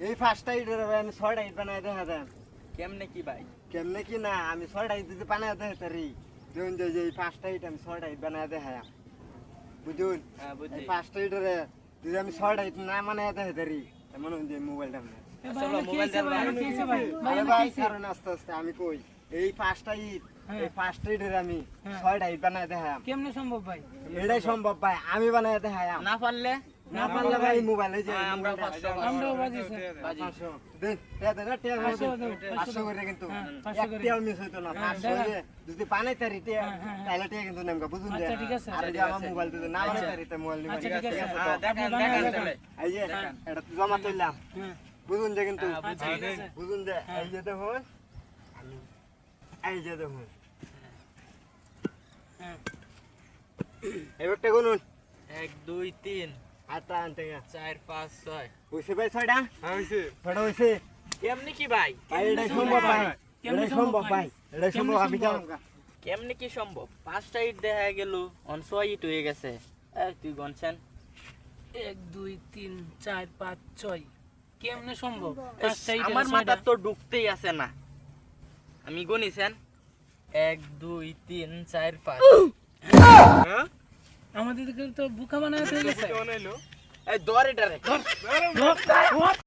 এই ফার্স্টটা ইটের আমি 6টা ইট বানায় দেখা দেন। কেমনে কি ভাই? কেমনে কি না আমি 6টা ইট যদি বানায় দেখা তারি দেখুন যে এই 5টা ইট আমি 6টা ইট বানায় দেখাম বুঝুন। হ্যাঁ এই বুঝছি। 5টা ইটের যদি আমি 6টা ইট না বানায় দেখা তারি এমন যে মোবাইলটা না আরে ভাই কারণ আস্তে আস্তে আমি কই এই 5টা ইট এই 5টা ইটের আমি 6টা ইট বানায় দেখাম। কেমনে সম্ভব ভাই? এটাই সম্ভব ভাই আমি বানায় দেখাম। না পারলে না পারলে ভাই মোবাইলে যে আমরা 500 আমরাও বাজি স্যার। বাজি। 500 দেন দে না টিয়া 500 করে কিন্তু একটাও মিস হইতো না 500 হইলে যদি পানে তারি টিয়া তাহলে টিয়া কিন্তু নেমকা বুঝুন যে আচ্ছা, ঠিক আছে। আর যে আমার মোবাইল দিতে না পারে তারি তে মোবাইল নিবা আচ্ছা, ঠিক আছে। হ্যাঁ দেখেন দেখেন তাহলে। এই যে এটা তো জমা তুললাম হ্যাঁ বুঝুন যে কিন্তু আচ্ছা, ঠিক আছে। বুঝুন যে এই যে দেখুন এই যে দেখুন হ্যাঁ এবারটা গুনুন 1 2 3 আটটা আনতে গা 4 5 6। হইছে ভাই 6টা হ্যাঁ হইছে ছয়টা হইছে কেমনে কি ভাই? ভাই এটাই সম্ভব ভাই এটাই সম্ভব ভাই এটাই সম্ভব আমি জানাম কেমনে কি সম্ভব? 5টা ইট দেখা গেল, 6 ইট হয়ে গেছে। তুই গনছেন? 1 2 3 4 5 6 কেমনে সম্ভব? পাঁচটা ইটের আমার ছয়টা। মাথা তো ঢুকতেই আছে না। আমি গনিছেন 1 2 3 4 5। হ্যাঁ আমাদের তো বুকা বানাতে হয়ে গেছে। বানাইলো এই ধর এটারে। ধর।